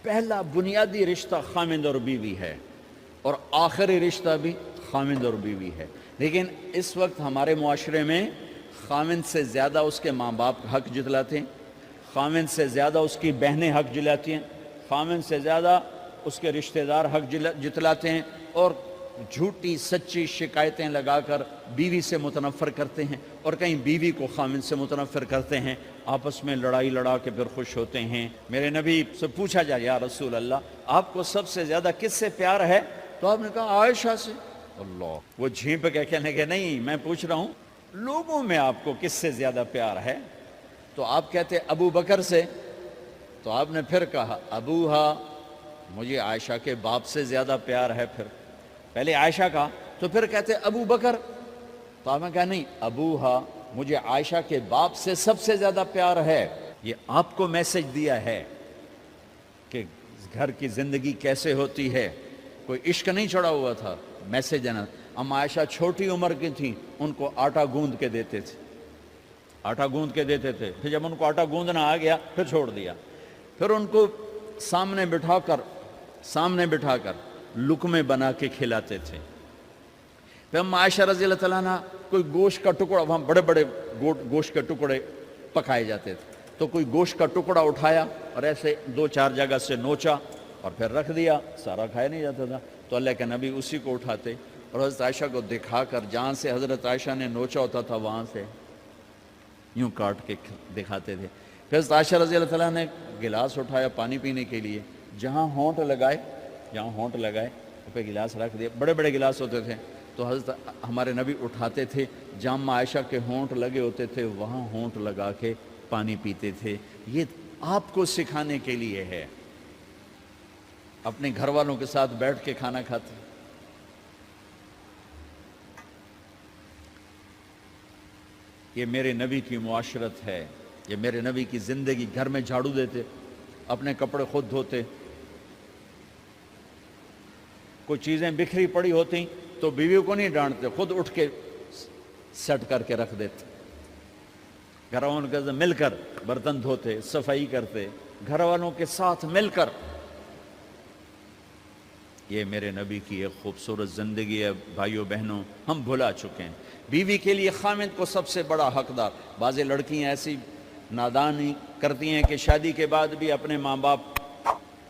پہلا بنیادی رشتہ خامند اور بیوی ہے، اور آخری رشتہ بھی خامند اور بیوی ہے۔ لیکن اس وقت ہمارے معاشرے میں خامند سے زیادہ اس کے ماں باپ حق جتلاتے ہیں، خامند سے زیادہ اس کی بہنیں حق جلاتی ہیں، خامند سے زیادہ اس کے رشتہ دار حق جتلاتے ہیں، اور جھوٹی سچی شکایتیں لگا کر بیوی سے متنفر کرتے ہیں، اور کہیں بیوی کو خامند سے متنفر کرتے ہیں، آپس میں لڑائی لڑا کے پھر خوش ہوتے ہیں۔ میرے نبی سے پوچھا جائے یا رسول اللہ آپ کو سب سے زیادہ کس سے پیار ہے؟ تو آپ نے کہا عائشہ سے۔ اللہ، وہ جھینپ کے کہنے کہ نہیں، میں پوچھ رہا ہوں لوگوں میں آپ کو کس سے زیادہ پیار ہے؟ تو آپ کہتے ابو بکر سے۔ تو آپ نے پھر کہا ابوہا، مجھے عائشہ کے باپ سے زیادہ پیار ہے۔ پھر پہلے عائشہ کا، تو پھر کہتے ابو بکر۔ تو آپ نے کہا نہیں، ابوہا، مجھے عائشہ کے باپ سے سب سے زیادہ پیار ہے۔ یہ آپ کو میسج دیا ہے کہ گھر کی زندگی کیسے ہوتی ہے، کوئی عشق نہیں چڑھا ہوا تھا، میسج دینا۔ اما عائشہ چھوٹی عمر کی تھیں، ان کو آٹا گوندھ کے دیتے تھے، آٹا گوندھ کے دیتے تھے، پھر جب ان کو آٹا گوندھنا آ گیا پھر چھوڑ دیا، پھر ان کو سامنے بٹھا کر لقمے بنا کے کھلاتے تھے۔ پھر اما عائشہ رضی اللہ تعالیٰ عنہ کوئی گوشت کا ٹکڑا، وہاں بڑے بڑے گوشت کے ٹکڑے پکائے جاتے تھے، تو کوئی گوشت کا ٹکڑا اٹھایا اور ایسے 2-4 جگہ سے نوچا اور پھر رکھ دیا، سارا کھایا نہیں جاتا تھا، تو اللہ کے نبی اسی کو اٹھاتے اور حضرت عائشہ کو دکھا کر، جہاں سے حضرت عائشہ نے نوچا ہوتا تھا وہاں سے یوں کاٹ کے دکھاتے تھے۔ پھر حضرت عائشہ رضی اللہ تعالیٰ نے گلاس اٹھایا پانی پینے کے لیے، جہاں ہونٹ لگائے پہ گلاس رکھ دیا، بڑے بڑے گلاس ہوتے تھے، تو حضرت ہمارے نبی اٹھاتے تھے، جہاں عائشہ کے ہونٹ لگے ہوتے تھے وہاں ہونٹ لگا کے پانی پیتے تھے۔ یہ آپ کو سکھانے کے لیے ہے، اپنے گھر والوں کے ساتھ بیٹھ کے کھانا کھاتے۔ یہ میرے نبی کی معاشرت ہے، یہ میرے نبی کی زندگی۔ گھر میں جھاڑو دیتے، اپنے کپڑے خود دھوتے، کوئی چیزیں بکھری پڑی ہوتی تو بیوی کو نہیں ڈانٹتے، خود اٹھ کے سیٹ کر کے رکھ دیتے، گھر والوں کے ساتھ مل کر برتن دھوتے، صفائی کرتے، گھر والوں کے ساتھ مل کر۔ یہ میرے نبی کی ایک خوبصورت زندگی ہے۔ بھائیو بہنوں، ہم بھلا چکے ہیں بیوی کے لیے خامند کو سب سے بڑا حقدار۔ بعض لڑکیاں ایسی نادانی کرتی ہیں کہ شادی کے بعد بھی اپنے ماں باپ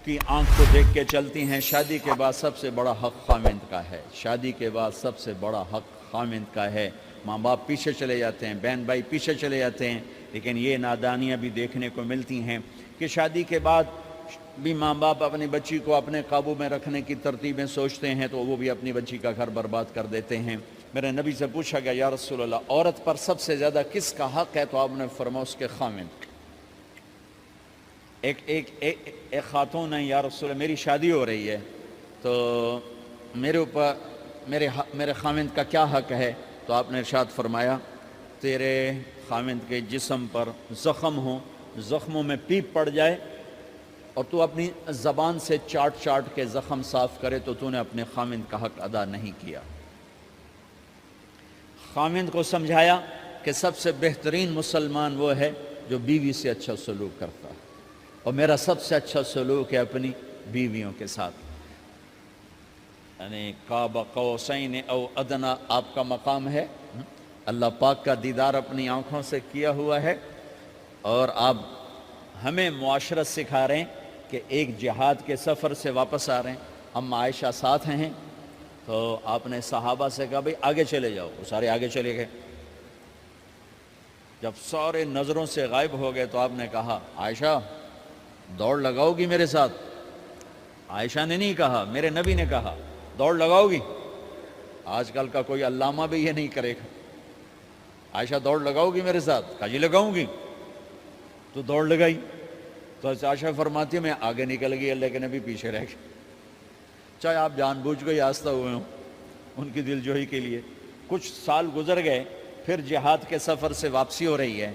کی آنکھ کو دیکھ کے چلتی ہیں۔ شادی کے بعد سب سے بڑا حق خامند کا ہے، شادی کے بعد سب سے بڑا حق خامند کا ہے۔ ماں باپ پیچھے چلے جاتے ہیں، بہن بھائی پیچھے چلے جاتے ہیں، لیکن یہ نادانیاں بھی دیکھنے کو ملتی ہیں کہ شادی کے بعد بھی ماں باپ اپنی بچی کو اپنے قابو میں رکھنے کی ترتیبیں سوچتے ہیں تو وہ بھی اپنی بچی کا گھر برباد کر دیتے ہیں۔ میرے نبی سے پوچھا گیا یا رسول اللہ عورت پر سب سے زیادہ کس کا حق ہے؟ تو آپ نے فرمایا اس کے خامند۔ ایک خاتون ہے، یا رسول اللہ میری شادی ہو رہی ہے تو میرے اوپر میرے خامند کا کیا حق ہے؟ تو آپ نے ارشاد فرمایا تیرے خامند کے جسم پر زخم ہو، زخموں میں پیپ پڑ جائے اور تو اپنی زبان سے چاٹ کے زخم صاف کرے تو تو نے اپنے خامند کا حق ادا نہیں کیا۔ خامند کو سمجھایا کہ سب سے بہترین مسلمان وہ ہے جو بیوی سے اچھا سلوک کرتا ہے، اور میرا سب سے اچھا سلوک ہے اپنی بیویوں کے ساتھ، یعنی قاب قوسین او ادنا آپ کا مقام ہے، اللہ پاک کا دیدار اپنی آنکھوں سے کیا ہوا ہے، اور آپ ہمیں معاشرت سکھا رہے ہیں کہ ایک جہاد کے سفر سے واپس آ رہے ہیں، اما عائشہ ساتھ ہیں، تو آپ نے صحابہ سے کہا بھئی آگے چلے جاؤ، وہ سارے آگے چلے گئے۔ جب سارے نظروں سے غائب ہو گئے تو آپ نے کہا عائشہ دوڑ لگاؤ گی میرے ساتھ؟ عائشہ نے نہیں کہا، میرے نبی نے کہا دوڑ لگاؤ گی؟ آج کل کا کوئی علامہ بھی یہ نہیں کرے گا، عائشہ دوڑ لگاؤ گی میرے ساتھ؟ کہا جی لگاؤں گی۔ تو دوڑ لگائی تو عائشہ فرماتی ہے میں آگے نکل گئی، اللہ کے نبی پیچھے رہ گئے، چاہے آپ جان بوجھ کے آستہ ہوئے ہوں ان کی دل جوئی کے لیے۔ کچھ سال گزر گئے، پھر جہاد کے سفر سے واپسی ہو رہی ہے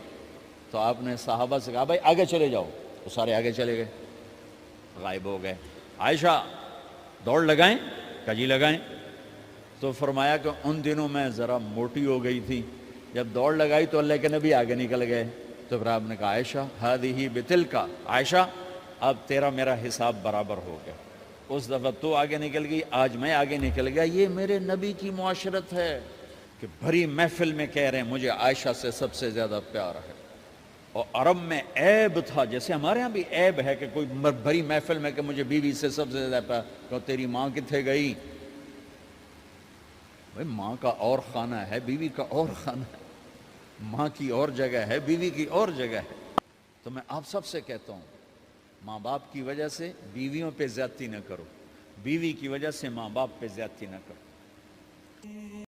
تو آپ نے صحابہ سے کہا بھائی آگے چلے جاؤ، وہ سارے آگے چلے گئے، غائب ہو گئے۔ عائشہ دوڑ لگائیں؟ کہا جی لگائیں۔ تو فرمایا کہ ان دنوں میں ذرا موٹی ہو گئی تھی، جب دوڑ لگائی تو اللہ کے نبی آگے نکل گئے، تو پھر آپ نے کہا عائشہ ہذہ بتلک، عائشہ اب تیرا میرا حساب برابر ہو گیا. اس دفعہ تو آگے نکل گئی، آج میں آگے نکل گیا. یہ میرے نبی کی معاشرت ہے کہ بھری محفل میں کہہ رہے ہیں مجھے عائشہ سے سب سے زیادہ پیار ہے. اور عرب میں عیب تھا، جیسے ہمارے ہاں بھی عیب ہے کہ کوئی بھری محفل میں کہ مجھے بیوی سے سب سے زیادہ پیار. کہ تیری ماں کتنے گئی؟ بھائی ماں کا اور خانہ ہے، بیوی کا اور خانہ ہے. ماں کی اور جگہ ہے، بیوی کی اور جگہ ہے. تو میں آپ سب سے کہتا ہوں، ماں باپ کی وجہ سے بیویوں پہ زیادتی نہ کرو، بیوی کی وجہ سے ماں باپ پہ زیادتی نہ کرو.